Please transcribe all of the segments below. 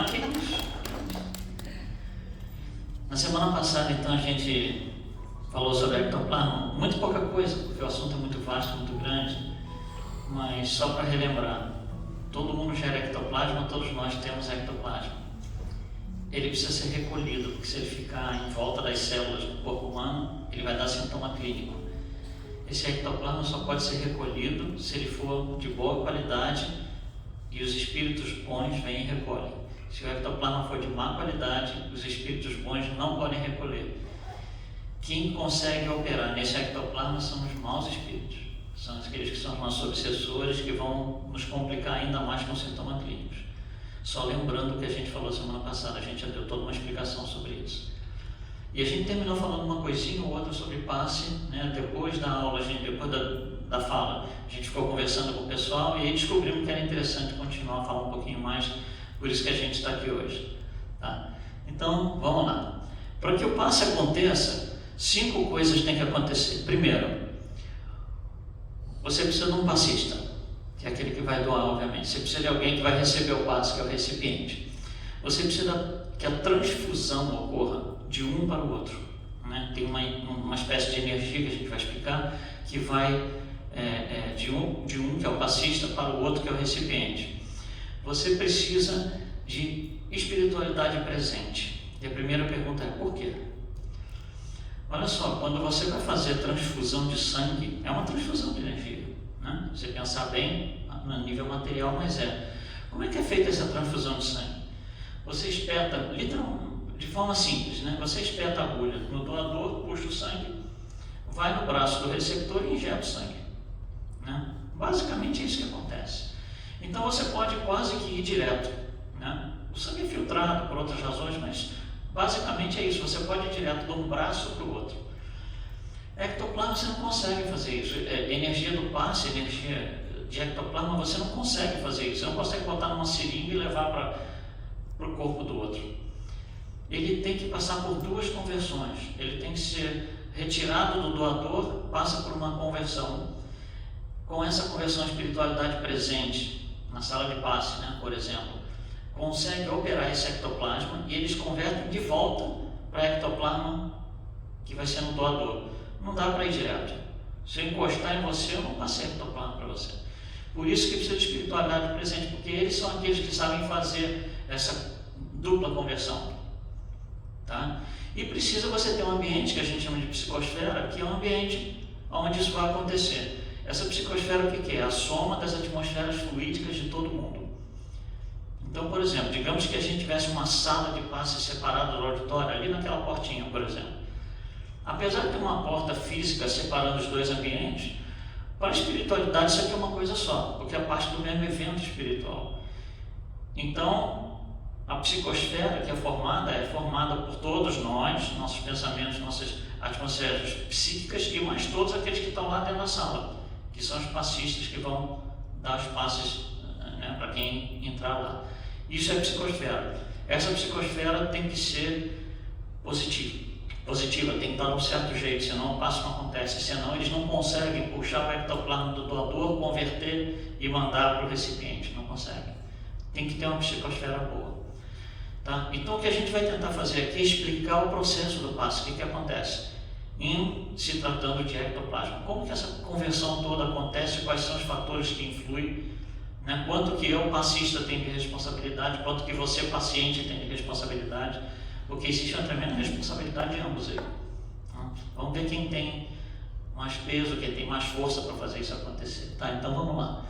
que isso? Na semana passada, então, a gente falou sobre ectoplasma, muito pouca coisa, porque o assunto é muito vasto, muito grande, mas só para relembrar, todo mundo gera ectoplasma, todos nós temos ectoplasma. Ele precisa ser recolhido, porque se ele ficar em volta das células do corpo humano, ele vai dar sintoma clínico. Esse ectoplasma só pode ser recolhido se ele for de boa qualidade e os espíritos bons vêm e recolhem. Se o ectoplasma for de má qualidade, os espíritos bons não podem recolher. Quem consegue operar nesse ectoplasma são os maus espíritos. São aqueles que são os nossos obsessores, que vão nos complicar ainda mais com sintomas clínicos. Só lembrando o que a gente falou semana passada, a gente já deu toda uma explicação sobre isso. E a gente terminou falando uma coisinha ou outra sobre passe, né? Depois da aula, depois da fala, a gente ficou conversando com o pessoal e aí descobrimos que era interessante continuar a falar um pouquinho mais, por isso que a gente está aqui hoje. Tá? Então, vamos lá. Para que o passe aconteça, 5 coisas têm que acontecer. Primeiro, você precisa de um passista, que é aquele que vai doar, obviamente. Você precisa de alguém que vai receber o passe, que é o recipiente. Você precisa que a transfusão ocorra de um para o outro, né? Tem uma espécie de energia que a gente vai explicar, que vai de um que é o passista para o outro que é o recipiente. Você precisa de espiritualidade presente. E a primeira pergunta é: por quê? Olha só, quando você vai fazer transfusão de sangue, é uma transfusão de energia, né? Você pensar bem no nível material, mas como é que é feita essa transfusão de sangue? Você espeta, literalmente, de forma simples, né? Você espeta a agulha no doador, puxa o sangue, vai no braço do receptor e injeta o sangue, né? Basicamente é isso que acontece. Então você pode quase que ir direto, né? O sangue é filtrado por outras razões, mas basicamente é isso. Você pode ir direto de um braço para o outro. Ectoplasma você não consegue fazer isso. Energia do passe, energia de ectoplasma, você não consegue fazer isso. Você não consegue botar numa seringa e levar para o corpo do outro. Ele tem que passar por 2 conversões. Ele tem que ser retirado do doador, passa por uma conversão. Com essa conversão, a espiritualidade presente na sala de passe, né, por exemplo, consegue operar esse ectoplasma e eles convertem de volta para ectoplasma que vai ser no doador. Não dá para ir direto. Se eu encostar em você, eu não passei ectoplasma para você. Por isso que precisa de espiritualidade presente, porque eles são aqueles que sabem fazer essa dupla conversão. Tá? E precisa você ter um ambiente que a gente chama de psicosfera, que é um ambiente onde isso vai acontecer. Essa psicosfera, o que é? A soma das atmosferas fluídicas de todo mundo. Então, por exemplo, digamos que a gente tivesse uma sala de passe separada do auditório, ali naquela portinha, por exemplo. Apesar de ter uma porta física separando os 2 ambientes, para a espiritualidade isso aqui é uma coisa só, porque é parte do mesmo evento espiritual. Então, a psicosfera que é formada por todos nós, nossos pensamentos, nossas atmosferas psíquicas e mais todos aqueles que estão lá dentro da sala, que são os passistas que vão dar os passes, né, para quem entrar lá. Isso é psicosfera. Essa psicosfera tem que ser positiva, tem que estar de um certo jeito, senão o passo não acontece, senão eles não conseguem puxar o ectoplasma do doador, converter e mandar para o recipiente, não conseguem. Tem que ter uma psicosfera boa. Tá? Então o que a gente vai tentar fazer aqui é explicar o processo do passe, o que acontece em se tratando de ectoplasma. Como que essa conversão toda acontece, quais são os fatores que influem, né? Quanto que eu, passista, tenho de responsabilidade, quanto que você, paciente, tem de responsabilidade, porque existe uma tremenda responsabilidade de ambos aí. Tá? Vamos ver quem tem mais peso, quem tem mais força para fazer isso acontecer. Tá? Então vamos lá.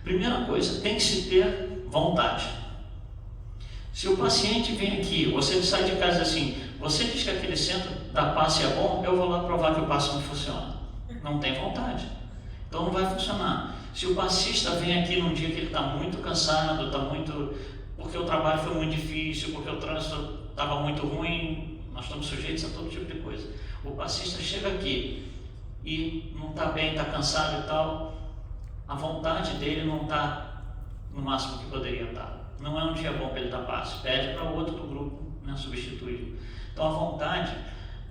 Primeira coisa, tem que se ter vontade. Se o paciente vem aqui, você sai de casa assim, você diz que aquele centro da passe é bom, eu vou lá provar que o passe não funciona. Não tem vontade. Então não vai funcionar. Se o passista vem aqui num dia que ele está muito cansado, porque o trabalho foi muito difícil, porque o trânsito estava muito ruim, nós estamos sujeitos a todo tipo de coisa. O passista chega aqui e não está bem, está cansado e tal, a vontade dele não está no máximo que poderia estar. Não é um dia bom para ele dar passe, pede para o outro do grupo, né, substituir. Então a vontade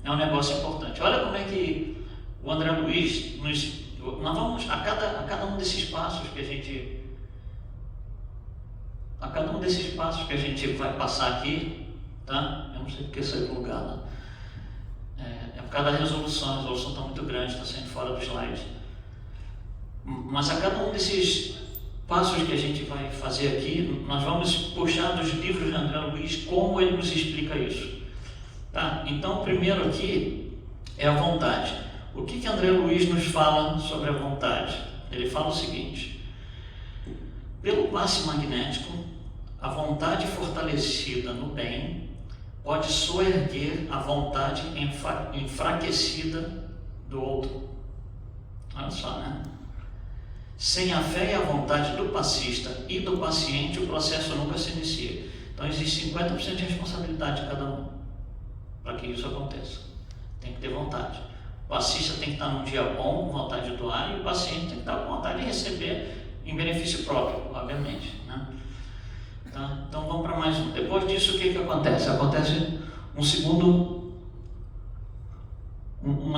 é um negócio importante. Olha como é que o André Luiz nós vamos a cada um desses passos que a gente a cada um desses passos que a gente vai passar aqui, tá? Eu não sei porque saiu do lugar lá. É por causa da resolução, a resolução está muito grande, está saindo fora do slide. Mas a cada um desses passos que a gente vai fazer aqui, nós vamos puxar dos livros de André Luiz como ele nos explica isso. Tá? Então, o primeiro aqui é a vontade. O que André Luiz nos fala sobre a vontade? Ele fala o seguinte: pelo passe magnético, a vontade fortalecida no bem pode soerguer a vontade enfraquecida do outro. Olha só, né? Sem a fé e a vontade do passista e do paciente, o processo nunca se inicia. Então, existe 50% de responsabilidade de cada um para que isso aconteça. Tem que ter vontade. O passista tem que estar num dia bom, com vontade de doar, e o paciente tem que estar com vontade de receber em benefício próprio, obviamente, né? Tá? Então, vamos para mais um. Depois disso, o que acontece? Acontece uma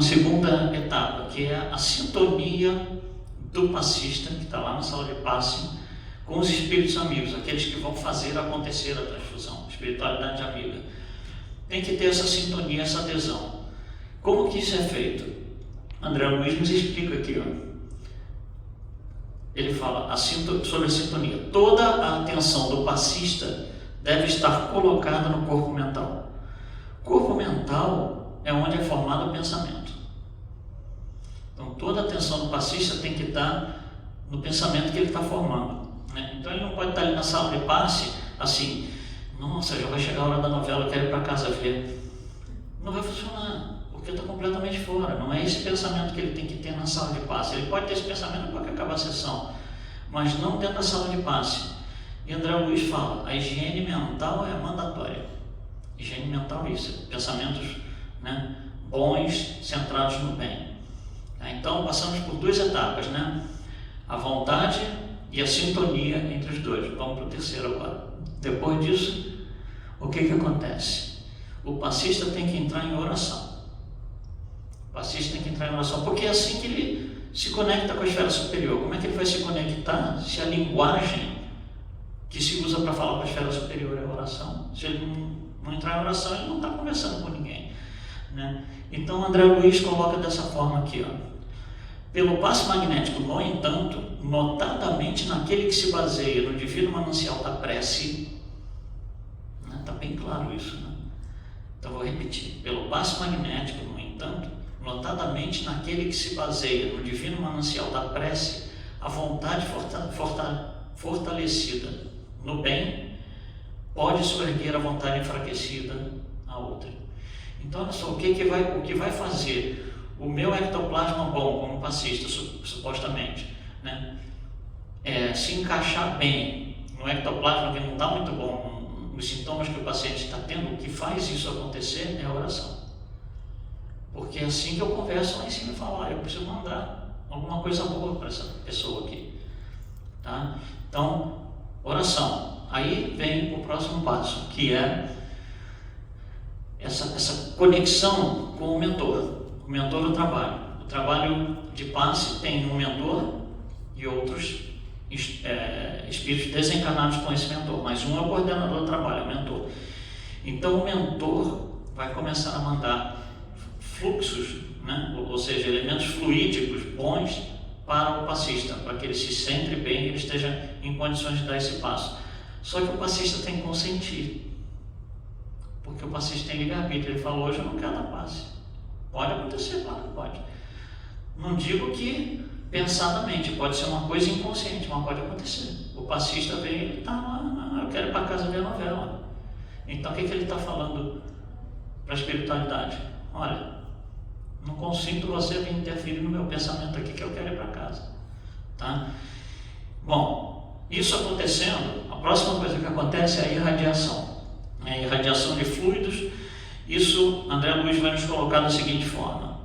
segunda etapa, que é a sintonia do passista, que está lá na sala de passe, com os espíritos amigos, aqueles que vão fazer acontecer a transfusão, espiritualidade amiga. Tem que ter essa sintonia, essa adesão. Como que isso é feito? André Luiz nos explica aqui, ó. Ele fala sobre a sintonia. Toda a atenção do passista deve estar colocada no corpo mental. Corpo mental é onde é formado o pensamento. Então, toda a atenção do passista tem que estar no pensamento que ele está formando, né? Então, ele não pode estar ali na sala de passe, assim, nossa, já vai chegar a hora da novela, eu quero ir para casa ver. Não vai funcionar, porque está completamente fora. Não é esse pensamento que ele tem que ter na sala de passe. Ele pode ter esse pensamento depois que acabar a sessão, mas não dentro da sala de passe. E André Luiz fala, a higiene mental é mandatória. Higiene mental é isso, pensamentos, né, bons, centrados no bem. Então, passamos por duas etapas, né? A vontade e a sintonia entre os dois. Vamos para o terceiro agora. Depois disso, o que acontece? O passista tem que entrar em oração. O passista tem que entrar em oração, porque é assim que ele se conecta com a esfera superior. Como é que ele vai se conectar se a linguagem que se usa para falar com a esfera superior é a oração? Se ele não entrar em oração, ele não está conversando com ninguém, né? Então, André Luiz coloca dessa forma aqui, ó. Pelo passe magnético, no entanto, notadamente naquele que se baseia no divino manancial da prece, né? Está bem claro isso, né? Então, vou repetir. Pelo passe magnético, no entanto, notadamente naquele que se baseia no divino manancial da prece, a vontade fortalecida no bem pode soerguer a vontade enfraquecida a outra. Então, olha só, o que vai fazer o meu ectoplasma bom, como passista, supostamente, né, se encaixar bem no ectoplasma que não está muito bom, nos sintomas que o paciente está tendo, o que faz isso acontecer é a oração. Porque é assim que eu converso lá em cima e falo, eu preciso mandar alguma coisa boa para essa pessoa aqui. Tá? Então, oração. Aí vem o próximo passo, que é essa conexão com o mentor. O mentor do trabalho. O trabalho de passe tem um mentor e outros espíritos desencarnados com esse mentor, mas um é o coordenador do trabalho, é o mentor. Então o mentor vai começar a mandar fluxos, né? Ou seja, elementos fluídicos bons para o passista, para que ele se centre bem e ele esteja em condições de dar esse passo. Só que o passista tem que consentir, porque o passista tem livre-arbítrio. Ele falou, hoje eu não quero dar passe. Pode acontecer, claro que pode. Não digo que pensadamente, pode ser uma coisa inconsciente, mas pode acontecer. O passista vem e ele está lá, eu quero ir para casa ver a novela. Então o que ele está falando para a espiritualidade? Olha, não consinto você vir interferir no meu pensamento aqui, que eu quero ir para casa. Tá? Bom, isso acontecendo, a próxima coisa que acontece é a irradiação. A irradiação de fluidos. Isso André Luiz vai nos colocar da seguinte forma: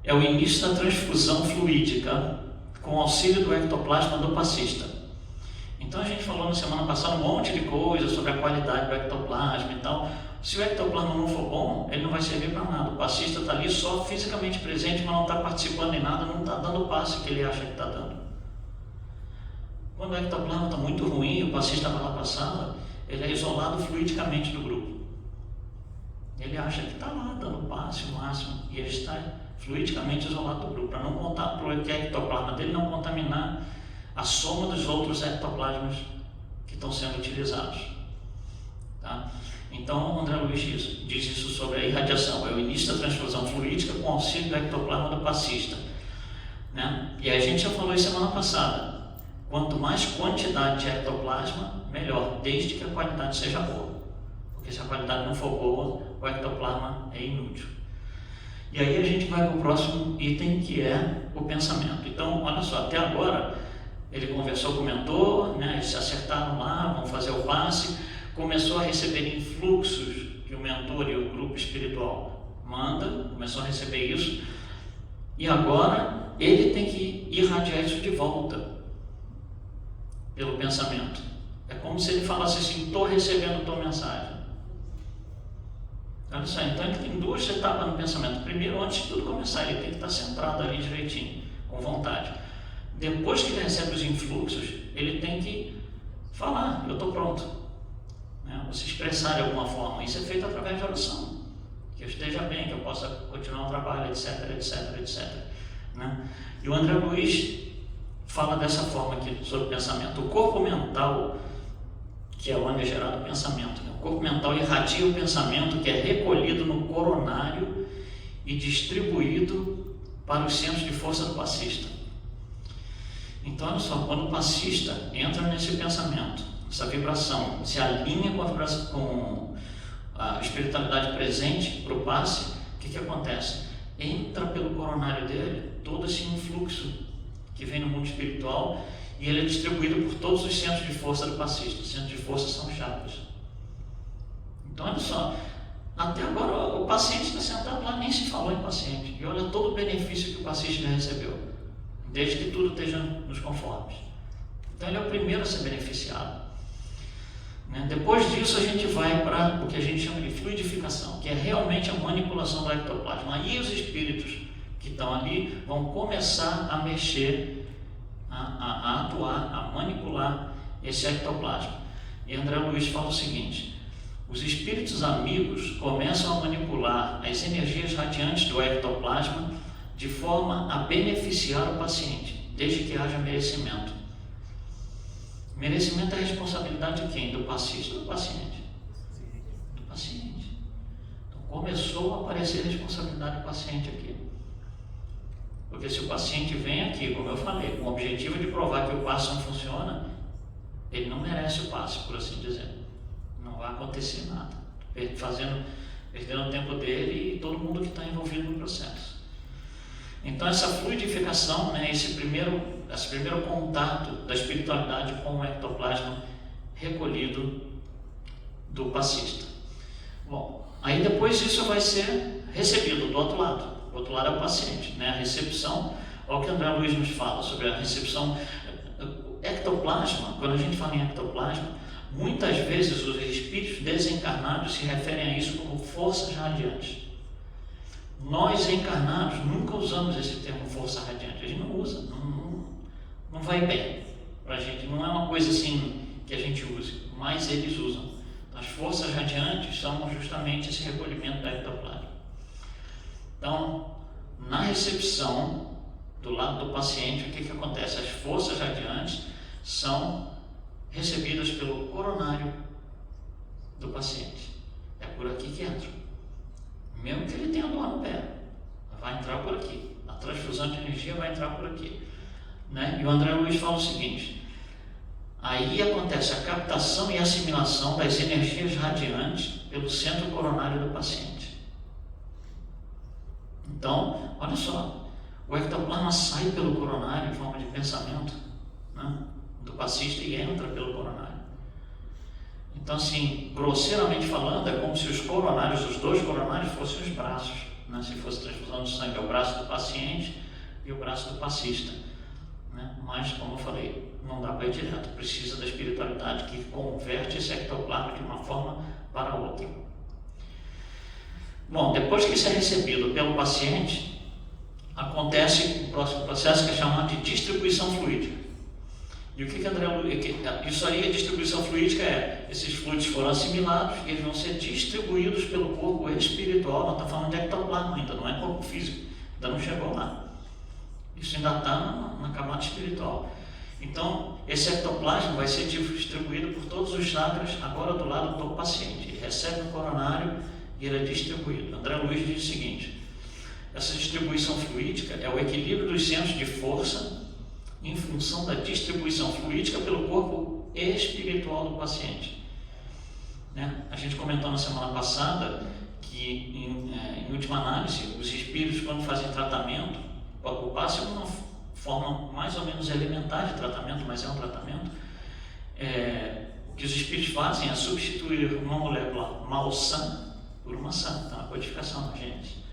é o início da transfusão fluídica com auxílio do ectoplasma do passista. Então a gente falou na semana passada um monte de coisa sobre a qualidade do ectoplasma e tal. Se o ectoplasma não for bom, ele não vai servir para nada. O passista está ali só fisicamente presente, mas não está participando em nada, não está dando o passe que ele acha que está dando. Quando o ectoplasma está muito ruim, o passista vai lá para a sala, ele é isolado fluidicamente do grupo. Ele acha que está lá dando passe o máximo e ele está fluidicamente isolado do grupo, para não contar para o ectoplasma dele não contaminar a soma dos outros ectoplasmas que estão sendo utilizados. Tá? Então, o André Luiz diz isso sobre a irradiação, é o início da transfusão fluídica com auxílio do ectoplasma do passista. Né? E a gente já falou isso semana passada, quanto mais quantidade de ectoplasma, melhor, desde que a qualidade seja boa. Porque se a qualidade não for boa, o ectoplasma é inútil. E aí a gente vai para o próximo item, que é o pensamento. Então, olha só, até agora, ele conversou com o mentor, né? Eles se acertaram lá, vão fazer o passe, começou a receber influxos que o mentor e o grupo espiritual manda, começou a receber isso, e agora ele tem que irradiar isso de volta pelo pensamento. É como se ele falasse assim: estou recebendo tua mensagem. Olha só, então ele tem duas etapas no pensamento. Primeiro, antes de tudo começar, ele tem que estar centrado ali direitinho, com vontade. Depois que ele recebe os influxos, ele tem que falar: eu estou pronto. Né? Ou se expressar de alguma forma. Isso é feito através de oração. Que eu esteja bem, que eu possa continuar o trabalho, etc, etc, etc. Né? E o André Luiz fala dessa forma aqui sobre o pensamento. O corpo mental, que é onde é gerado o pensamento, né? O corpo mental irradia o pensamento, que é recolhido no coronário e distribuído para os centros de força do passista. Então, olha só, quando o passista entra nesse pensamento, essa vibração se alinha com a espiritualidade presente para o passe, o que acontece? Entra pelo coronário dele todo esse influxo que vem no mundo espiritual e ele é distribuído por todos os centros de força do passista. Os centros de força são chakras. Então, olha só, até agora o paciente está sentado lá, nem se falou em paciente, e olha todo o benefício que o paciente já recebeu, desde que tudo esteja nos conformes. Então ele é o primeiro a ser beneficiado. Né? Depois disso a gente vai para o que a gente chama de fluidificação, que é realmente a manipulação do ectoplasma. Aí os espíritos que estão ali vão começar a mexer, a atuar, a manipular esse ectoplasma. E André Luiz fala o seguinte: os espíritos amigos começam a manipular as energias radiantes do ectoplasma de forma a beneficiar o paciente, desde que haja merecimento. Merecimento é a responsabilidade de quem? Do passista ou do paciente? Do paciente. Então começou a aparecer a responsabilidade do paciente aqui. Porque se o paciente vem aqui, como eu falei, com o objetivo de provar que o passe não funciona, ele não merece o passe, por assim dizer. Não vai acontecer nada. Perdendo o tempo dele e todo mundo que está envolvido no processo. Então essa fluidificação, né, esse primeiro contato da espiritualidade com o ectoplasma recolhido do passista. Bom, aí depois isso vai ser recebido do outro lado. O outro lado é o paciente, né? A recepção, olha o que André Luiz nos fala sobre a recepção. Ectoplasma, quando a gente fala em ectoplasma, muitas vezes os espíritos desencarnados se referem a isso como forças radiantes. Nós encarnados nunca usamos esse termo força radiante, a gente não usa, não vai bem para a gente, não é uma coisa assim que a gente use, mas eles usam. As forças radiantes são justamente esse recolhimento da ectoplasma. Então, na recepção do lado do paciente, o que acontece? As forças radiantes são recebidas pelo coronário do paciente. É por aqui que entra. Mesmo que ele tenha dor no pé, vai entrar por aqui. A transfusão de energia vai entrar por aqui. Né? E o André Luiz fala o seguinte: aí acontece a captação e assimilação das energias radiantes pelo centro coronário do paciente. Então, olha só, o ectoplasma sai pelo coronário em forma de pensamento, né, do passista e entra pelo coronário. Então, assim, grosseiramente falando, é como se os coronários, os dois coronários, fossem os braços, né? Se fosse transfusão de sangue, é o braço do paciente e o braço do passista. Né? Mas, como eu falei, não dá para ir direto, precisa da espiritualidade que converte esse ectoplasma de uma forma para outra. Bom, depois que isso é recebido pelo paciente, acontece o próximo processo que é chamado de distribuição fluídica. E o que André Luiz... Isso aí, a distribuição fluídica esses fluidos foram assimilados e eles vão ser distribuídos pelo corpo espiritual. Nós estamos falando de ectoplasma ainda, não é corpo físico, ainda não chegou lá. Isso ainda está na camada espiritual. Então, esse ectoplasma vai ser distribuído por todos os chakras, agora do lado do paciente. Ele recebe no coronário e ele é distribuído. André Luiz diz o seguinte: essa distribuição fluídica é o equilíbrio dos centros de força em função da distribuição fluídica pelo corpo espiritual do paciente. A gente comentou na semana passada que, em última análise, os espíritos, quando fazem tratamento, o passe é uma forma mais ou menos elementar de tratamento, mas é um tratamento. O que os espíritos fazem é substituir uma molécula malsã por uma sã, está na codificação da gente.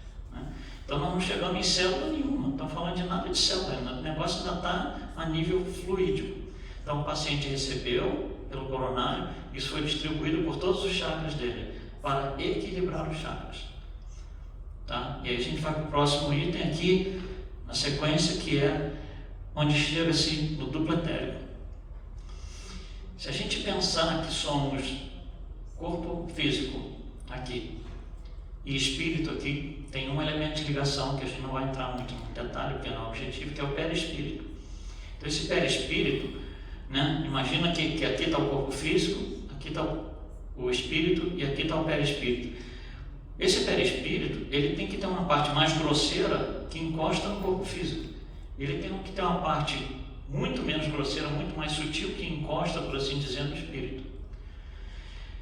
Então nós não chegamos em célula nenhuma, não estamos falando de nada de célula, o negócio ainda está a nível fluídico. Então o paciente recebeu pelo coronário, isso foi distribuído por todos os chakras dele, para equilibrar os chakras. Tá? E aí a gente vai para o próximo item aqui, na sequência, que é onde chega-se no duplo etérico. Se a gente pensar que somos corpo físico aqui e espírito aqui, tem um elemento de ligação que a gente não vai entrar muito no detalhe, porque não é o objetivo, que é o perispírito. Então esse perispírito, imagina que aqui está o corpo físico, aqui está o espírito e aqui está o perispírito. Esse perispírito, ele tem que ter uma parte mais grosseira que encosta no corpo físico. Ele tem que ter uma parte muito menos grosseira, muito mais sutil que encosta, por assim dizer, no espírito.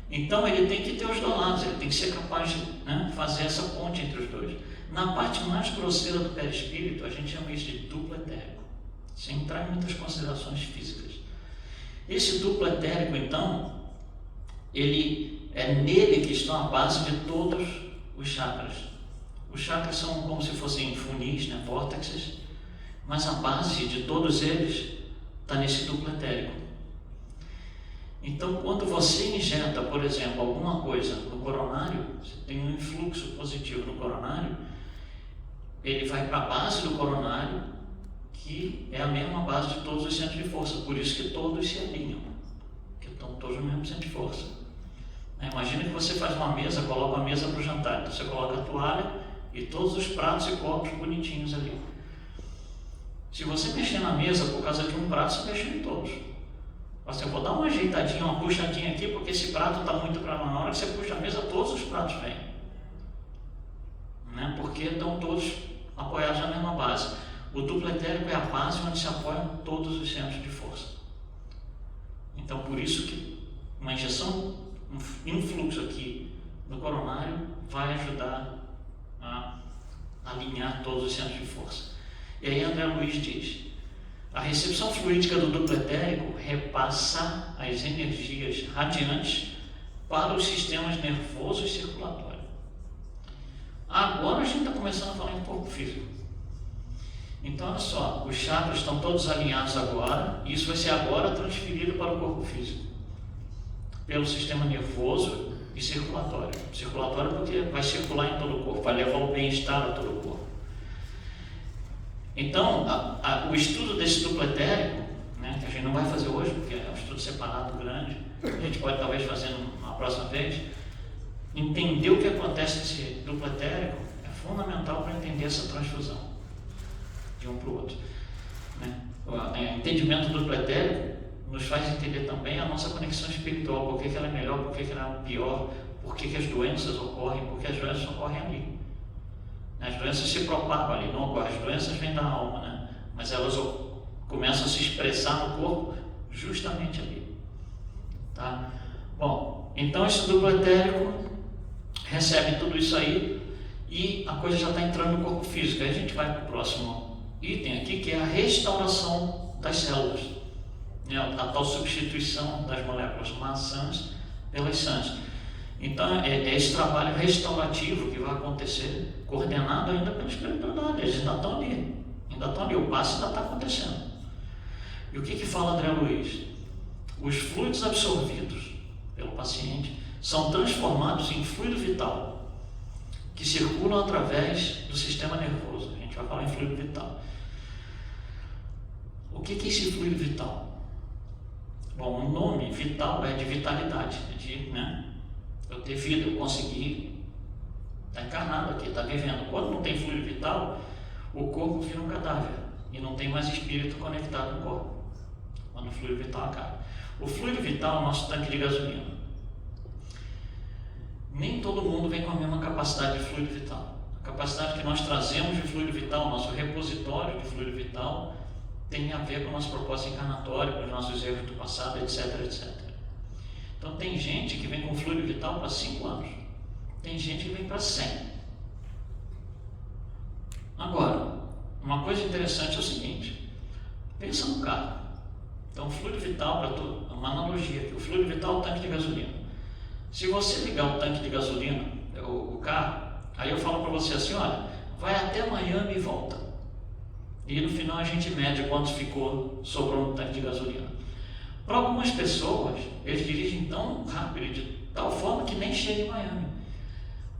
Então ele tem que ter os dois lados, ele tem que ser capaz de fazer essa ponte entre os dois. Na parte mais grosseira do perispírito, a gente chama isso de duplo etérico, sem entrar em muitas considerações físicas. Esse duplo etérico, então, ele é nele que estão a base de todos os chakras. Os chakras são como se fossem funis, vórtices, mas a base de todos eles está nesse duplo etérico. Então, quando você injeta, por exemplo, alguma coisa no coronário, você tem um influxo positivo no coronário, ele vai para a base do coronário, que é a mesma base de todos os centros de força, por isso que todos se alinham, que estão todos no mesmo centro de força. Imagina que você faz uma mesa, coloca a mesa para o jantar, então você coloca a toalha e todos os pratos e copos bonitinhos ali. Se você mexer na mesa por causa de um prato, você mexe em todos. Você vou dar uma ajeitadinha, uma puxadinha aqui, porque esse prato está muito para lá. Na hora que você puxa a mesa, todos os pratos vêm. Porque estão todos apoiados na mesma base. O duplo etérico é a base onde se apoiam todos os centros de força. Então, por isso que uma injeção, um influxo aqui no coronário vai ajudar a alinhar todos os centros de força. E aí André Luiz diz: a recepção fluídica do duplo etérico repassa as energias radiantes para os sistemas nervoso e circulatório. Agora a gente está começando a falar em corpo físico. Então, olha só, os chakras estão todos alinhados agora, e isso vai ser agora transferido para o corpo físico, pelo sistema nervoso e circulatório. Circulatório porque vai circular em todo o corpo, vai levar o bem-estar a todo o corpo. Então, o estudo desse duplo etérico, que a gente não vai fazer hoje, porque é um estudo separado grande, a gente pode talvez fazer na próxima vez, entender o que acontece nesse duplo etérico é fundamental para entender essa transfusão de um para o outro. O entendimento do duplo etérico nos faz entender também a nossa conexão espiritual, por que ela é melhor, por que ela é pior, por que as doenças ocorrem, porque as doenças ocorrem ali. As doenças se propagam ali, não ocorrem, as doenças vêm da alma, mas elas começam a se expressar no corpo justamente ali. Tá? Bom, então esse duplo etérico recebe tudo isso aí e a coisa já está entrando no corpo físico. Aí a gente vai para o próximo item aqui, que é a restauração das células, a tal substituição das moléculas maçãs pelas sãs. Então é esse trabalho restaurativo que vai acontecer, coordenado ainda pela espiritualidade. Eles ainda estão ali, o passe ainda está acontecendo. E o que fala André Luiz? Os fluidos absorvidos pelo paciente são transformados em fluido vital, que circulam através do sistema nervoso. A gente vai falar em fluido vital. O que é esse fluido vital? Bom, o nome vital é de vitalidade, né? Eu ter vida, eu conseguir estar encarnado aqui, estar vivendo. Quando não tem fluido vital, o corpo vira um cadáver e não tem mais espírito conectado no corpo, quando o fluido vital acaba. O fluido vital é o nosso tanque de gasolina. Nem todo mundo vem com a mesma capacidade de fluido vital. A capacidade que nós trazemos de fluido vital, nosso repositório de fluido vital, tem a ver com o nosso propósito encarnatório, com os nossos erros do passado, etc, etc. Então tem gente que vem com fluido vital para 5 anos, tem gente que vem para 100. Agora, uma coisa interessante é o seguinte: pensa no carro. Então, o fluido vital, para tudo, uma analogia aqui, o fluido vital é o tanque de gasolina. Se você ligar o tanque de gasolina, o carro, aí eu falo para você assim: olha, vai até Miami e volta. E no final a gente mede quanto sobrou no tanque de gasolina. Para algumas pessoas, eles dirigem tão rápido, de tal forma que nem chega em Miami.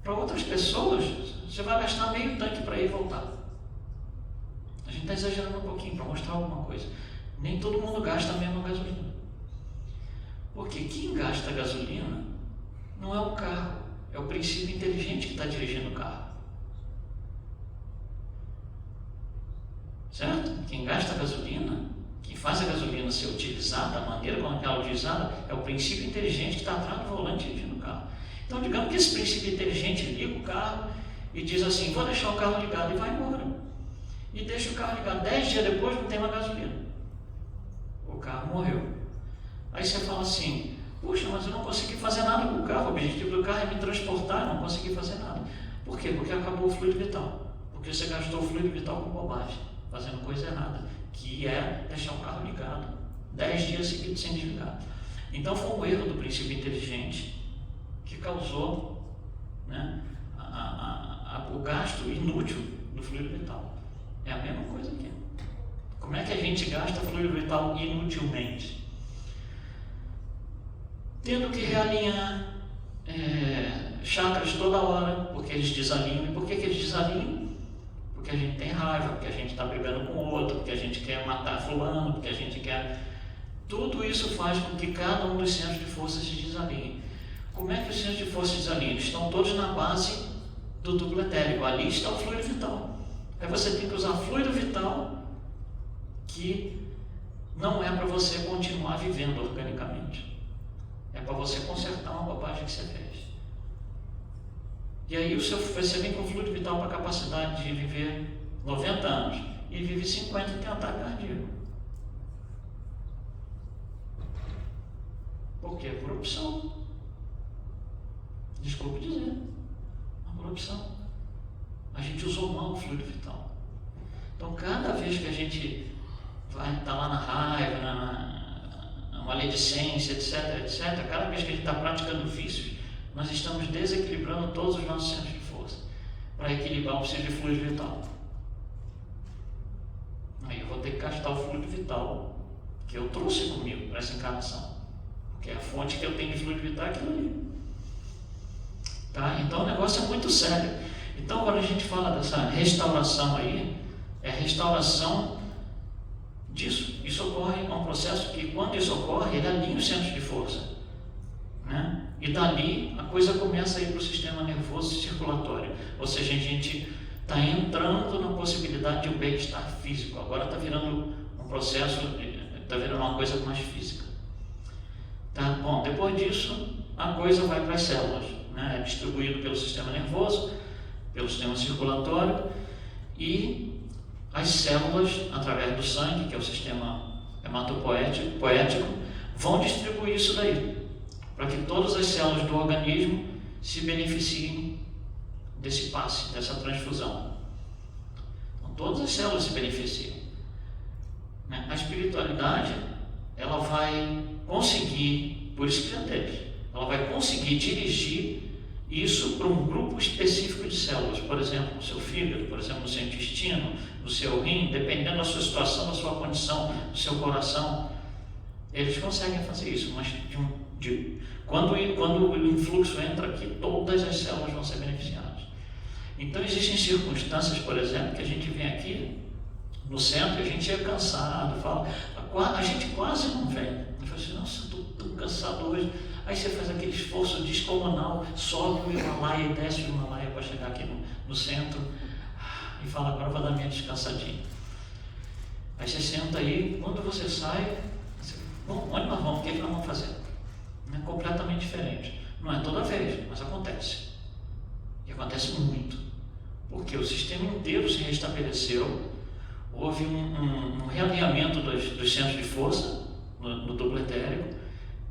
Para outras pessoas, você vai gastar meio tanque para ir e voltar. A gente está exagerando um pouquinho para mostrar alguma coisa. Nem todo mundo gasta a mesma gasolina. Porque quem gasta gasolina não é o carro, é o princípio inteligente que está dirigindo o carro. Certo? Quem gasta a gasolina, quem faz a gasolina ser utilizada, a maneira como ela é utilizada, é o princípio inteligente que está atrás do volante dirigindo o carro. Então, digamos que esse princípio inteligente liga o carro e diz assim: vou deixar o carro ligado, e vai embora. E deixa o carro ligado. 10 dias depois não tem mais gasolina. O carro morreu. Aí você fala assim: puxa, mas eu não consegui fazer nada com o carro. O objetivo do carro é me transportar, eu não consegui fazer nada. Por quê? Porque acabou o fluido vital. Porque você gastou o fluido vital com bobagem, fazendo coisa errada, que é deixar o carro ligado 10 dias seguidos sem desligar. Então foi um erro do princípio inteligente que causou, né, o gasto inútil do fluido vital. É a mesma coisa aqui. Como é que a gente gasta fluido vital inutilmente? Tendo que realinhar chakras toda hora, porque eles desalinham. E por que eles desalinham? Porque a gente tem raiva, porque a gente está brigando com o outro, porque a gente quer matar fulano, porque a gente quer... Tudo isso faz com que cada um dos centros de força se desalinhe. Como é que os centros de força se desalinham? Eles estão todos na base do duplo etérico. Ali está o fluido vital. Aí você tem que usar fluido vital, que não é para você continuar vivendo organicamente. É para você consertar uma bobagem que você fez. E aí você vem com fluido vital para a capacidade de viver 90 anos e vive 50 e tem ataque cardíaco. Por quê? Por opção. Desculpe dizer, mas por opção. A gente usou mal o fluido vital. Então, cada vez que a gente vai estar lá na raiva, na maledicência, etc, etc, cada vez que a gente está praticando vícios, nós estamos desequilibrando todos os nossos centros de força para equilibrar o centro de fluido vital. Aí eu vou ter que gastar o fluido vital que eu trouxe comigo para essa encarnação, porque a fonte que eu tenho de fluido vital é aquilo ali. Tá? Então o negócio é muito sério. Então, quando a gente fala dessa restauração aí, é restauração disso. Isso ocorre, é um processo que, quando isso ocorre, ele alinha os centros de força, né? E dali a coisa começa a ir para o sistema nervoso circulatório. Ou seja, a gente está entrando na possibilidade de um bem-estar físico. Agora está virando um processo, está virando uma coisa mais física. Tá? Bom, depois disso, a coisa vai para as células, né? É distribuído pelo sistema nervoso, pelo sistema circulatório, e as células, através do sangue, que é o sistema hematopoético, vão distribuir isso daí, para que todas as células do organismo se beneficiem desse passe, dessa transfusão. Então, todas as células se beneficiam, né? A espiritualidade, ela vai conseguir, por isso que já teve, ela vai conseguir dirigir isso para um grupo específico de células, por exemplo, no seu fígado, por exemplo, no seu intestino, no seu rim, dependendo da sua situação, da sua condição, do seu coração. Eles conseguem fazer isso, mas quando o influxo entra aqui, todas as células vão ser beneficiadas. Então existem circunstâncias, por exemplo, que a gente vem aqui no centro e a gente é cansado, fala, a gente quase não vem. Eu falo assim, nossa, estou tão cansado hoje. Aí você faz aquele esforço descomunal, sobe o Himalaia e desce o Himalaia para chegar aqui no centro e fala, agora eu vou dar minha descansadinha. Aí você senta aí, quando você sai, você, bom, onde nós vamos? O que é que nós vamos fazer? É completamente diferente. Não é toda vez, mas acontece. E acontece muito. Porque o sistema inteiro se restabeleceu, houve um realinhamento dos centros de força no duplo etérico,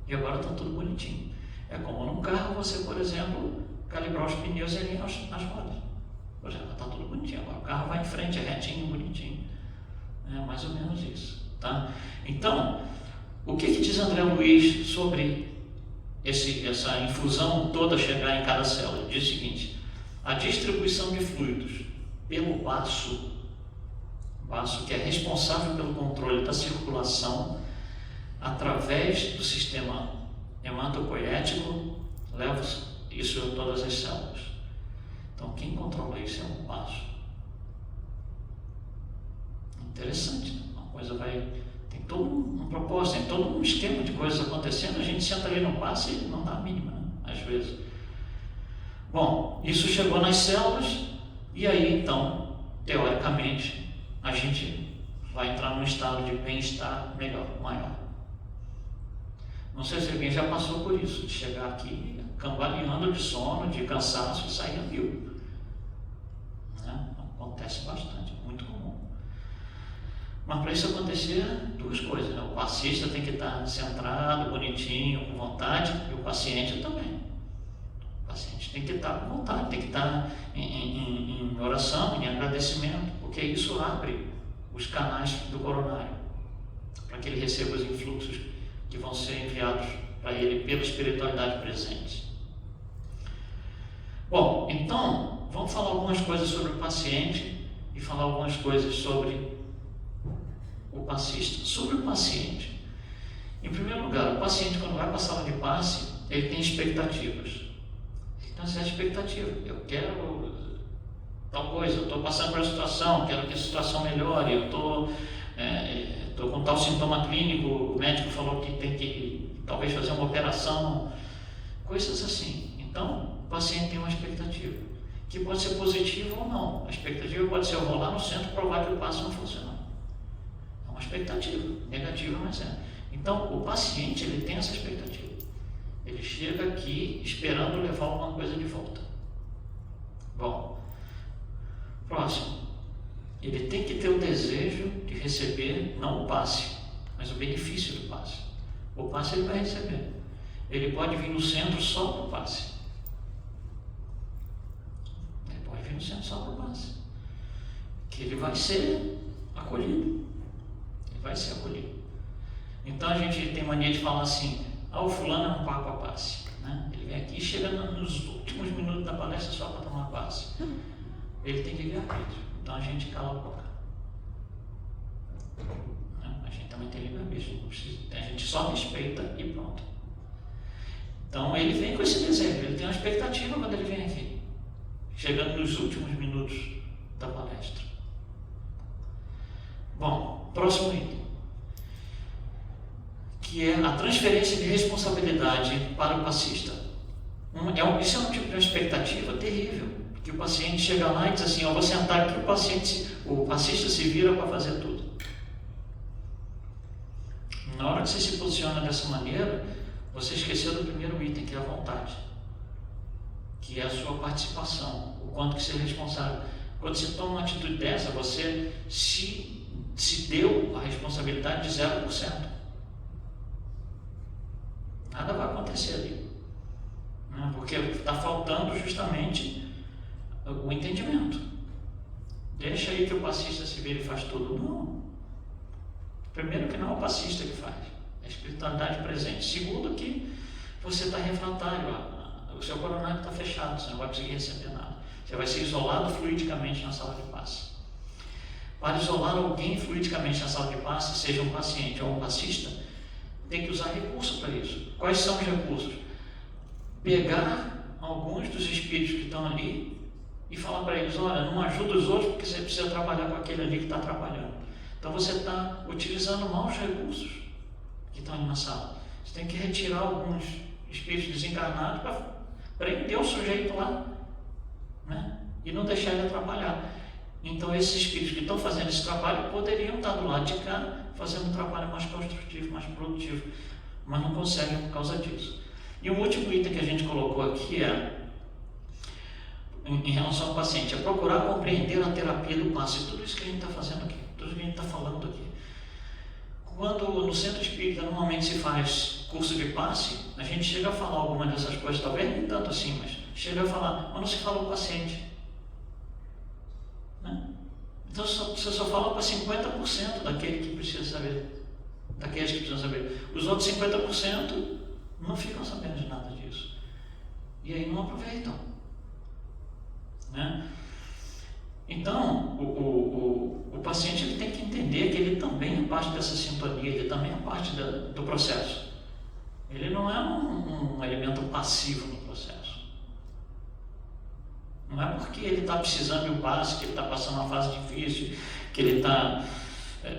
e agora está tudo bonitinho. É como num carro você, por exemplo, calibrar os pneus e alinhar as rodas. Por exemplo, está tudo bonitinho. Agora o carro vai em frente, é retinho, bonitinho. É mais ou menos isso. Tá? Então, o que diz André Luiz sobre essa infusão toda chegar em cada célula? Ele diz o seguinte: a distribuição de fluidos pelo baço que é responsável pelo controle da circulação através do sistema hematopoético, leva isso a todas as células. Então, quem controla isso é o baço. Interessante, né? Uma coisa tem todo um propósito, tem todo um esquema de coisas acontecendo, a gente senta ali no passe e não dá a mínima, né? Às vezes. Bom, isso chegou nas células e aí, então, teoricamente, a gente vai entrar num estado de bem-estar maior. Não sei se alguém já passou por isso, de chegar aqui cambaleando de sono, de cansaço e sair a mil. Né? Acontece bastante, é muito comum. Mas para isso acontecer, duas coisas, né? O passista tem que estar centrado, bonitinho, com vontade, e o paciente também. O paciente tem que estar com vontade, tem que estar em oração, em agradecimento, porque isso abre os canais do coronário, para que ele receba os influxos que vão ser enviados para ele pela espiritualidade presente. Bom, então, vamos falar algumas coisas sobre o paciente e falar algumas coisas sobre o passista. Sobre o paciente, em primeiro lugar, o paciente, quando vai para a sala de passe, ele tem expectativas. Então, essa é a expectativa. Eu quero tal coisa, eu estou passando por uma situação, quero que a situação melhore, eu estou com tal sintoma clínico, o médico falou que tem que talvez fazer uma operação, coisas assim. Então, o paciente tem uma expectativa, que pode ser positiva ou não. A expectativa pode ser: eu vou lá no centro provar que o passe não funcionou. É uma expectativa, negativa, mas é. Então, o paciente, ele tem essa expectativa. Ele chega aqui esperando levar alguma coisa de volta. Bom, próximo. Ele tem que ter o desejo de receber, não o passe, mas o benefício do passe. O passe ele vai receber. Ele pode vir no centro só para o passe. Ele pode vir no centro só para o passe. Que ele vai ser acolhido. Ele vai ser acolhido. Então a gente tem mania de falar assim: o fulano é um papo a passe. Né? Ele vem aqui e chega nos últimos minutos da palestra só para tomar passe. Ele tem que ligar isso. Então a gente cala a boca. A gente também tem livre-arbítrio, a gente só respeita e pronto. Então ele vem com esse desejo, ele tem uma expectativa quando ele vem aqui, chegando nos últimos minutos da palestra. Bom, próximo item, que é a transferência de responsabilidade para o passista. Isso é um tipo de expectativa terrível. Que o paciente chega lá e diz assim: eu vou sentar aqui, o passista se vira para fazer tudo. Na hora que você se posiciona dessa maneira, você esqueceu do primeiro item, que é a vontade, que é a sua participação, o quanto que você é responsável. Quando você toma uma atitude dessa, você se deu a responsabilidade de 0%. Nada vai acontecer ali, né? Porque está faltando justamente o entendimento. Deixa aí que o passista se vira e faz tudo. Não. Primeiro, que não é o passista que faz, é a espiritualidade presente. Segundo, que você está refratário, o seu coronário está fechado, você não vai conseguir receber nada. Você vai ser isolado fluidicamente na sala de passe. Para isolar alguém fluidicamente na sala de passe, seja um paciente ou um passista, tem que usar recurso para isso. Quais são os recursos? Pegar alguns dos espíritos que estão ali e falar para eles: olha, não ajuda os outros porque você precisa trabalhar com aquele ali que está trabalhando. Então você está utilizando maus recursos que estão ali na sala. Você tem que retirar alguns espíritos desencarnados para prender o sujeito lá, né? E não deixar ele atrapalhar. Então esses espíritos que estão fazendo esse trabalho poderiam estar do lado de cá fazendo um trabalho mais construtivo, mais produtivo, mas não conseguem por causa disso. E o último item que a gente colocou aqui é, em relação ao paciente, é procurar compreender a terapia do passe. Tudo isso que a gente está fazendo aqui, tudo que a gente está falando aqui. Quando no centro espírita normalmente se faz curso de passe, a gente chega a falar alguma dessas coisas, talvez nem tanto assim, mas chega a falar, mas não se fala o paciente. Né? Então você só fala para 50% daquele que precisa saber, daqueles que precisam saber. Os outros 50% não ficam sabendo de nada disso. E aí não aproveitam. Né? Então, o paciente ele tem que entender que ele também é parte dessa sintonia, ele também é parte do processo. Ele não é um elemento passivo no processo. Não é porque ele está precisando de um passe, que ele está passando uma fase difícil, que ele está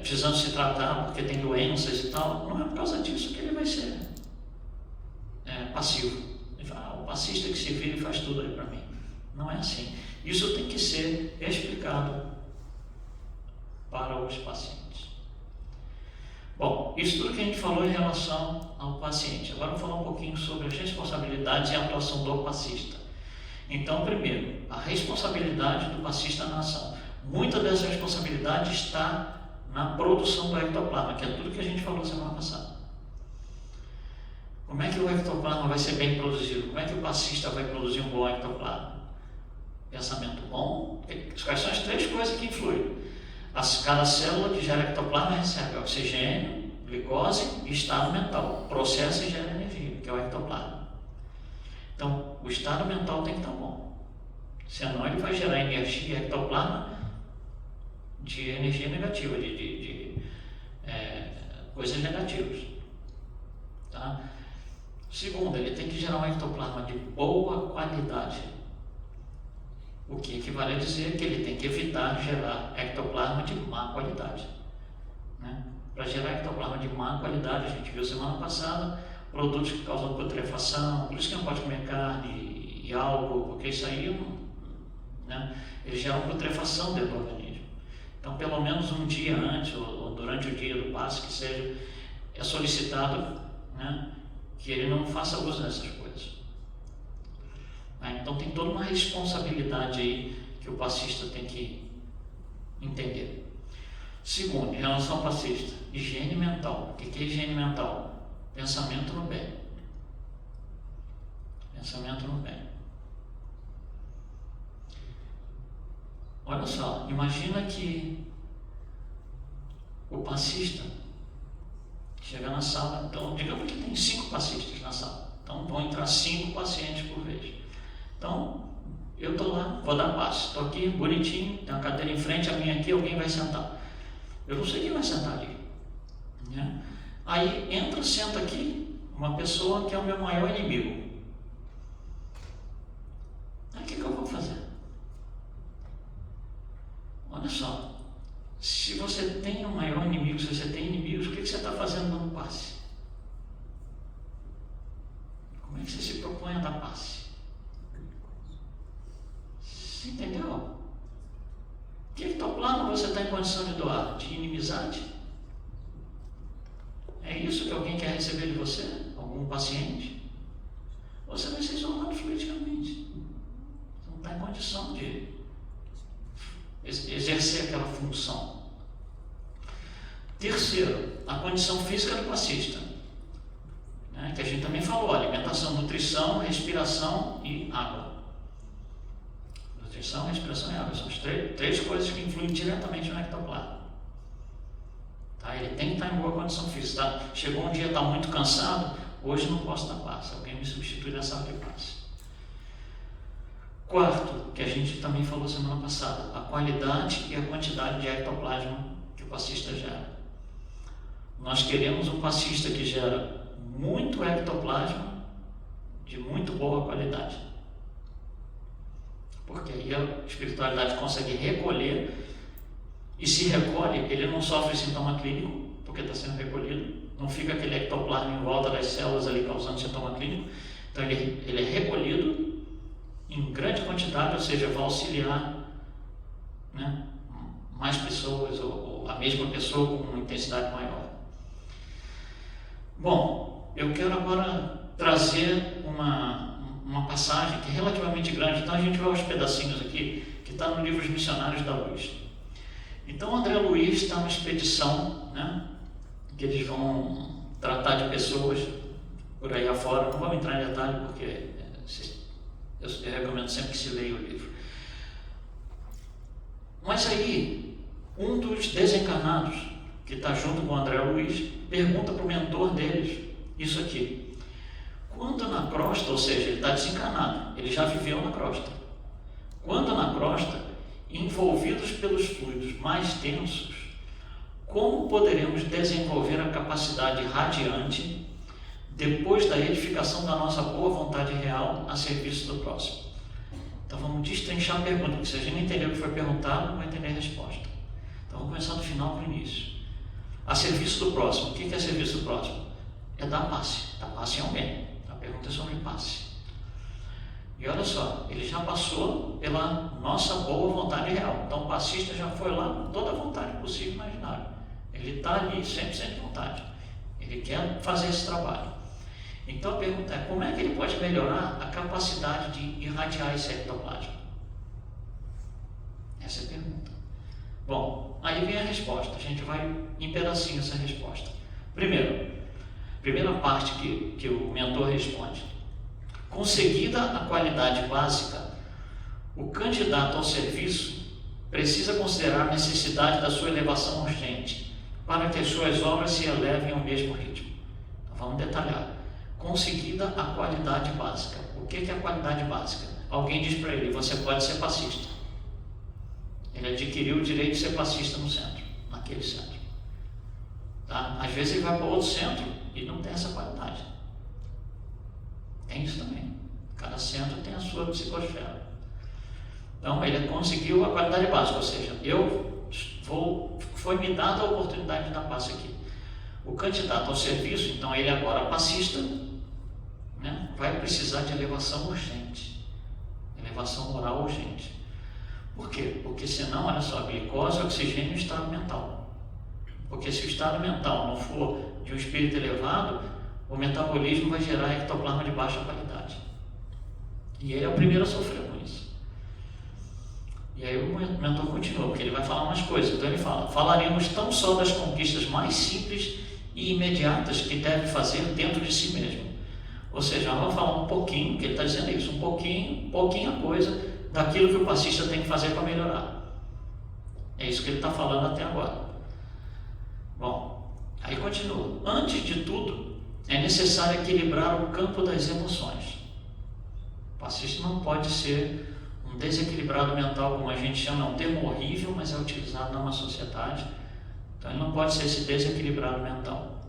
precisando se tratar porque tem doenças e tal. Não é por causa disso que ele vai ser passivo. Ele fala, o passista que se vira e faz tudo aí para mim. Não é assim. Isso tem que ser explicado para os pacientes. Bom, isso tudo que a gente falou em relação ao paciente. Agora vamos falar um pouquinho sobre as responsabilidades e a atuação do passista. Então, primeiro, a responsabilidade do passista na ação. Muita dessa responsabilidade está na produção do ectoplasma, que é tudo que a gente falou semana passada. Como é que o ectoplasma vai ser bem produzido? Como é que o passista vai produzir um bom ectoplasma? Pensamento bom. Quais são as três coisas que influem? Cada célula que gera ectoplasma recebe oxigênio, glicose e estado mental. Processa e gera energia, que é o ectoplasma. Então, o estado mental tem que estar bom. Senão ele vai gerar energia, ectoplasma, de energia negativa, de coisas negativas. Tá? Segundo, ele tem que gerar um ectoplasma de boa qualidade. O que equivale a dizer que ele tem que evitar gerar ectoplasma de má qualidade. Né? Para gerar ectoplasma de má qualidade, a gente viu semana passada, produtos que causam putrefação, por isso que não pode comer carne e álcool, porque isso aí, né, eles geram putrefação dentro do organismo. Então, pelo menos um dia antes ou durante o dia do passe, que seja, é solicitado, né, que ele não faça uso dessas coisas. Então tem toda uma responsabilidade aí que o passista tem que entender. Segundo, em relação ao passista, higiene mental. O que é higiene mental? Pensamento no bem. Pensamento no bem. Olha só, imagina que o passista chega na sala, então digamos que tem 5 passistas na sala, então vão entrar 5 pacientes por vez. Então, eu estou lá, vou dar passe, estou aqui bonitinho, tem uma cadeira em frente a minha aqui, alguém vai sentar. Eu não sei quem vai sentar ali. Né? Aí entra, senta aqui, uma pessoa que é o meu maior inimigo. Aí o que eu vou fazer? Olha só, se você tem um maior inimigo, se você tem inimigos, o que você está fazendo dando passe? Como é que você se propõe a dar passe? Você entendeu? Que ectoplasma você está em condição de doar? De inimizade? É isso que alguém quer receber de você? Algum paciente? Você vai ser isolado fluidicamente. Você não está em condição de exercer aquela função. Terceiro, a condição física do passista, né, que a gente também falou, alimentação, nutrição, respiração e água. Nutrição, respiração e água são as três coisas que influem diretamente no ectoplasma. Tá? Ele tem que estar em boa condição física. Tá? Chegou um dia, está muito cansado, hoje não posso dar passe, alguém me substitui na sala de passe. Quarto, que a gente também falou semana passada, a qualidade e a quantidade de ectoplasma que o passista gera. Nós queremos um passista que gera muito ectoplasma de muito boa qualidade. Porque aí a espiritualidade consegue recolher e se recolhe, ele não sofre sintoma clínico, porque está sendo recolhido, não fica aquele ectoplasma em volta das células ali causando sintoma clínico. Então ele é recolhido em grande quantidade, ou seja, vai auxiliar, né, mais pessoas ou a mesma pessoa com uma intensidade maior. Bom, eu quero agora trazer uma passagem que é relativamente grande, então a gente vai aos pedacinhos aqui, que está no livro Os Missionários da Luz. Então André Luiz está numa expedição, né, que eles vão tratar de pessoas por aí afora. Não vamos entrar em detalhe porque eu recomendo sempre que se leia o livro. Mas aí, um dos desencarnados, que está junto com o André Luiz, pergunta para o mentor deles isso aqui: quando na crosta, ou seja, ele está desencarnado, ele já viveu na crosta, quando na crosta, envolvidos pelos fluidos mais densos, como poderemos desenvolver a capacidade radiante depois da edificação da nossa boa vontade real a serviço do próximo? Então vamos destrinchar a pergunta, porque se a gente não entender o que foi perguntado, não vai entender a resposta. Então vamos começar do final para o início. A serviço do próximo. O que é serviço do próximo? É dar passe. Dar passe em alguém. A pergunta é sobre passe. E olha só, ele já passou pela nossa boa vontade real. Então o passista já foi lá com toda a vontade possível e imaginável. Ele está ali 100% de vontade. Ele quer fazer esse trabalho. Então a pergunta é: como é que ele pode melhorar a capacidade de irradiar esse ectoplasma? Essa é a pergunta. Bom, aí vem a resposta. A gente vai em pedacinhos essa resposta. Primeira parte que o mentor responde: conseguida a qualidade básica, o candidato ao serviço precisa considerar a necessidade da sua elevação urgente para que as suas obras se elevem ao mesmo ritmo. Então, vamos detalhar. Conseguida a qualidade básica. O que é a qualidade básica? Alguém diz para ele: você pode ser passista. Ele adquiriu o direito de ser passista no centro, naquele centro. Tá? Às vezes ele vai para outro centro e não tem essa qualidade. Tem isso também. Cada centro tem a sua psicosfera. Então ele conseguiu a qualidade básica, ou seja, foi me dada a oportunidade de dar passe aqui. O candidato ao serviço, então ele agora passista, né, vai precisar de elevação urgente, elevação moral urgente. Por quê? Porque senão, olha só, glicose, oxigênio e estado mental. Porque se o estado mental não for de um espírito elevado, o metabolismo vai gerar ectoplasma de baixa qualidade. E ele é o primeiro a sofrer com isso. E aí o mentor continua, porque ele vai falar umas coisas. Então ele fala: falaremos tão só das conquistas mais simples e imediatas que deve fazer dentro de si mesmo. Ou seja, vamos falar um pouquinho, que ele está dizendo isso, pouquinha coisa daquilo que o passista tem que fazer para melhorar. É isso que ele está falando até agora. Bom, aí continua. Antes de tudo, é necessário equilibrar o campo das emoções. O passista não pode ser um desequilibrado mental, como a gente chama. É um termo horrível, mas é utilizado na nossa sociedade. Então ele não pode ser esse desequilibrado mental.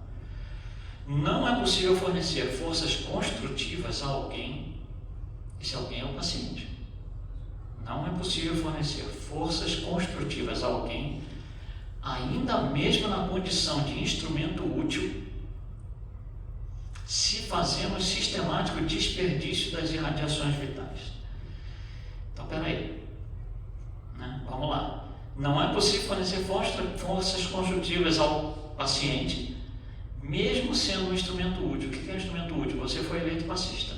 Não é possível fornecer forças construtivas a alguém, esse alguém é o paciente. Não é possível fornecer forças construtivas a alguém, ainda mesmo na condição de instrumento útil, se fazemos sistemático desperdício das irradiações vitais. Então, peraí, né? Vamos lá. Não é possível fornecer forças construtivas ao paciente, mesmo sendo um instrumento útil. O que é um instrumento útil? Você foi eleito passista.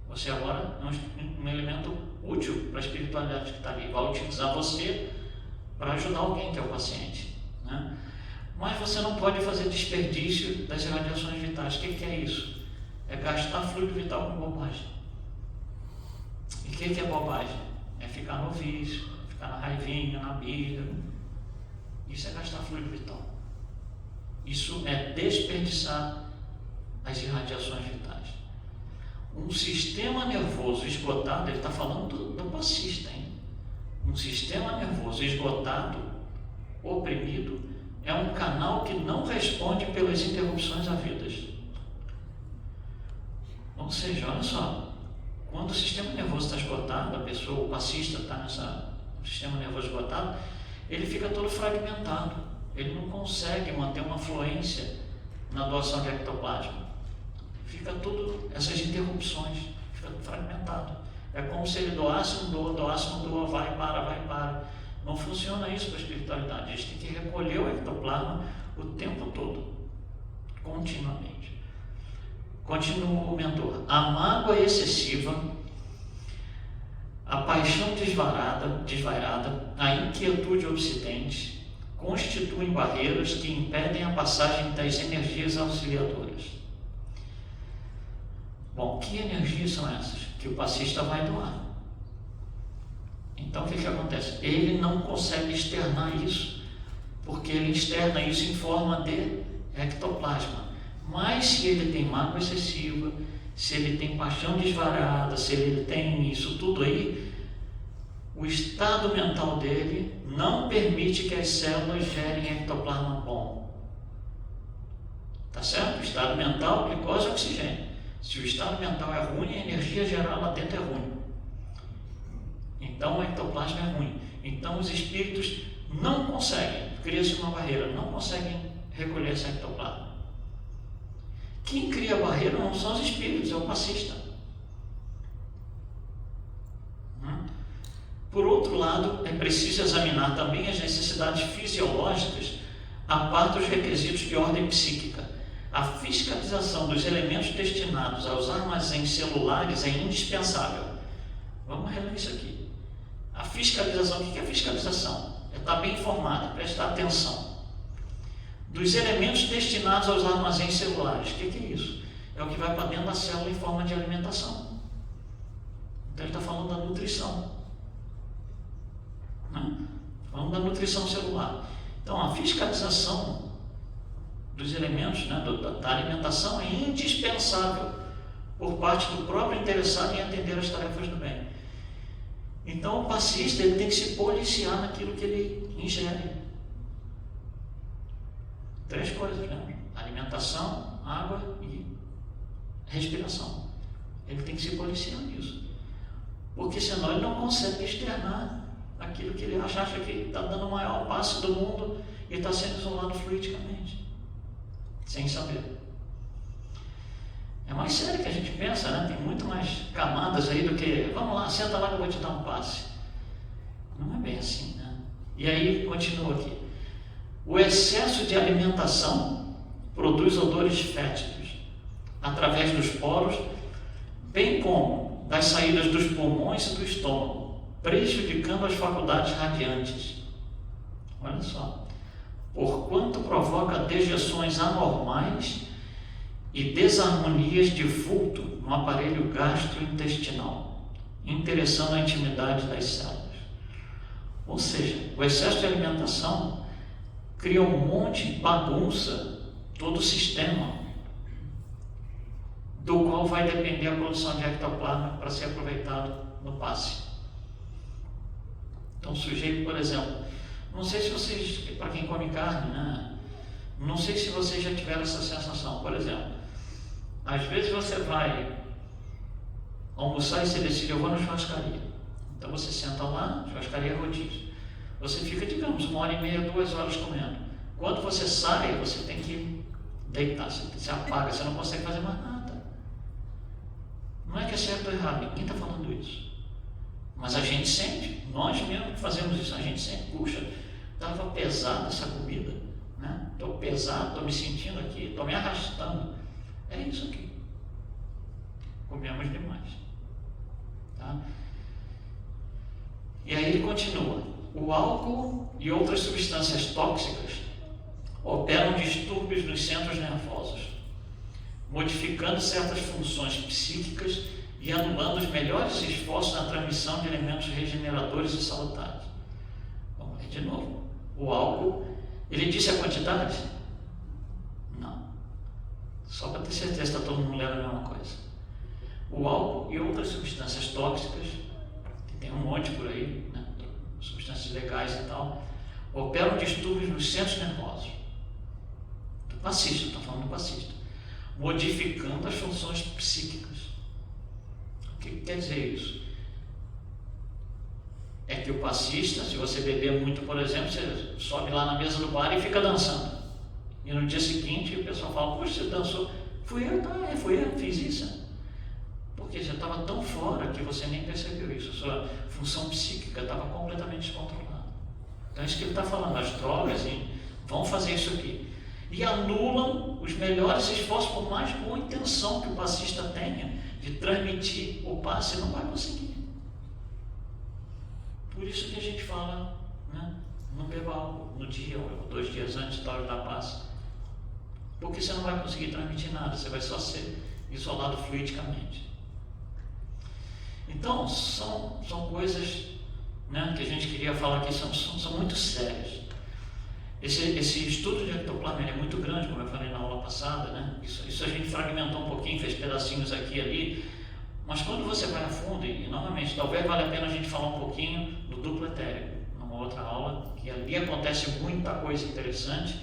Você agora é um elemento útil para a espiritualidade que está ali. Vai utilizar você para ajudar alguém que é o paciente, né? Mas você não pode fazer desperdício das irradiações vitais. O que é isso? É gastar fluido vital com bobagem. E o que é bobagem? É ficar no vício, ficar na raivinha, na birra. Isso é gastar fluido vital. Isso é desperdiçar as irradiações vitais. Um sistema nervoso esgotado, ele está falando do passista, hein? Um sistema nervoso esgotado, oprimido, é um canal que não responde pelas interrupções havidas. Ou seja, olha só, quando o sistema nervoso está esgotado, a pessoa, o passista está no sistema nervoso esgotado, ele fica todo fragmentado, ele não consegue manter uma fluência na doação de ectoplasma. Fica tudo, essas interrupções, fica fragmentado. É como se ele doasse, não doa, vai, para. Não funciona isso para a espiritualidade. A gente tem que recolher o ectoplasma o tempo todo, continuamente. Continua o mentor. A mágoa excessiva, a paixão desvairada, a inquietude obsidente constituem barreiras que impedem a passagem das energias auxiliadoras. Bom, que energias são essas? Que o passista vai doar. Então o que acontece? Ele não consegue externar isso, porque ele externa isso em forma de ectoplasma. Mas se ele tem mágoa excessiva, se ele tem paixão desvarada, se ele tem isso tudo aí, o estado mental dele não permite que as células gerem ectoplasma bom. Tá certo? O estado mental, glicose e oxigênio. Se o estado mental é ruim, a energia gerada lá dentro é ruim. Então o ectoplasma é ruim. Então os espíritos não conseguem, cria-se uma barreira, não conseguem recolher esse ectoplasma. Quem cria a barreira não são os espíritos, é o passista. Por outro lado, é preciso examinar também as necessidades fisiológicas a par dos requisitos de ordem psíquica. A fiscalização dos elementos destinados aos armazéns celulares é indispensável. Vamos reler isso aqui. A fiscalização, o que é fiscalização? É estar bem informado, prestar atenção. Dos elementos destinados aos armazéns celulares, o que é isso? É o que vai para dentro da célula em forma de alimentação. Então ele está falando da nutrição. Falando da nutrição celular. Então a fiscalização dos elementos, da alimentação é indispensável por parte do próprio interessado em atender as tarefas do bem. Então o passista ele tem que se policiar naquilo que ele ingere. 3 coisas, alimentação, água e respiração. Ele tem que se policiar nisso, porque senão ele não consegue externar aquilo que ele acha que está dando o maior passo do mundo e está sendo isolado fluidicamente, sem saber. É mais sério que a gente pensa, tem muito mais camadas aí do que, vamos lá, senta lá que eu vou te dar um passe. Não é bem assim, E aí, continua aqui. O excesso de alimentação produz odores fétidos através dos poros, bem como das saídas dos pulmões e do estômago, prejudicando as faculdades radiantes. Olha só. Porquanto provoca dejeções anormais e desarmonias de vulto no aparelho gastrointestinal, interessando a intimidade das células. Ou seja, o excesso de alimentação cria um monte de bagunça, todo o sistema, do qual vai depender a produção de ectoplasma para ser aproveitado no passe. Então, o sujeito, por exemplo, não sei se vocês, para quem come carne, não sei se vocês já tiveram essa sensação. Por exemplo, às vezes você vai almoçar e você decide, eu vou na churrascaria. Então você senta lá, churrascaria rodízio. Você fica, digamos, 1h30, 2 horas comendo. Quando você sai, você tem que deitar, você apaga, você não consegue fazer mais nada. Não é que é certo ou errado, ninguém está falando isso. Mas a gente sente, nós mesmos que fazemos isso, a gente sente, puxa, estava pesada essa comida, Estou pesado, estou me sentindo aqui, estou me arrastando. É isso aqui. Comemos demais. Tá? E aí ele continua. O álcool e outras substâncias tóxicas operam distúrbios nos centros nervosos, modificando certas funções psíquicas e anulando os melhores esforços na transmissão de elementos regeneradores e salutares. Vamos ler de novo. O álcool, ele disse a quantidade? Não. Só para ter certeza que está todo mundo lendo a mesma coisa. O álcool e outras substâncias tóxicas, que tem um monte por aí, substâncias legais e tal, operam distúrbios nos centros nervosos. Do passista, estou falando do passista. Modificando as funções psíquicas. O que quer dizer isso? É que o passista, se você beber muito, por exemplo, você sobe lá na mesa do bar e fica dançando. E no dia seguinte o pessoal fala, poxa, você dançou? Fui eu, fiz isso. Porque você estava tão fora que você nem percebeu isso. Sua função psíquica estava completamente descontrolada. Então é isso que ele está falando, as drogas vão fazer isso aqui. E anulam os melhores esforços, por mais boa intenção que o passista tenha de transmitir o passe, não vai conseguir. Por isso que a gente fala, né, não beba álcool no dia ou 2 dias antes da hora da passe. Porque você não vai conseguir transmitir nada, você vai só ser isolado fluidicamente. Então, são coisas, né, que a gente queria falar aqui, são muito sérias. Esse estudo de ectoplasma é muito grande, como eu falei na aula passada, né? Isso a gente fragmentou um pouquinho, fez pedacinhos aqui e ali, mas quando você vai a fundo, e novamente, talvez valha a pena a gente falar um pouquinho do duplo etéreo, numa outra aula, que ali acontece muita coisa interessante,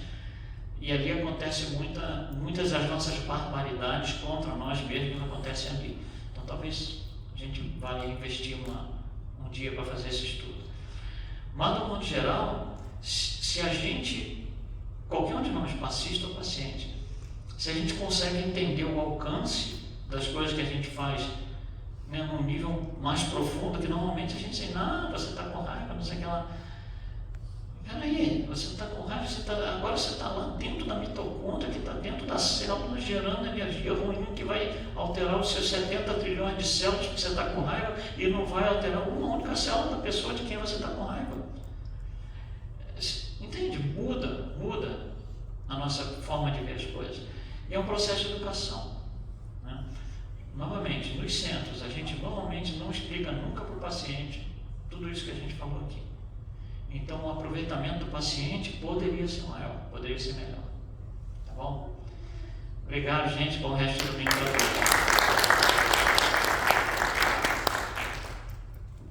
e ali acontece muitas das nossas barbaridades contra nós mesmos acontecem ali. Então talvez a gente valha investir um dia para fazer esse estudo. Mas, no modo geral, se a gente, qualquer um de nós, passista ou paciente, se a gente consegue entender o alcance das coisas que a gente faz, né, num nível mais profundo, que normalmente a gente diz, não, você está com raiva, não sei o que lá. Peraí, você está com raiva, agora você está lá dentro da mitocôndria, que está dentro da célula, gerando energia ruim, que vai alterar os seus 70 trilhões de células que você está com raiva e não vai alterar uma única célula da pessoa de quem você está com raiva. Entende? Muda a nossa forma de ver as coisas. E é um processo de educação, né? Novamente, nos centros, a gente normalmente não explica nunca para o paciente tudo isso que a gente falou aqui. Então, o aproveitamento do paciente poderia ser maior, poderia ser melhor. Tá bom? Obrigado, gente. Bom resto do domingo para todos.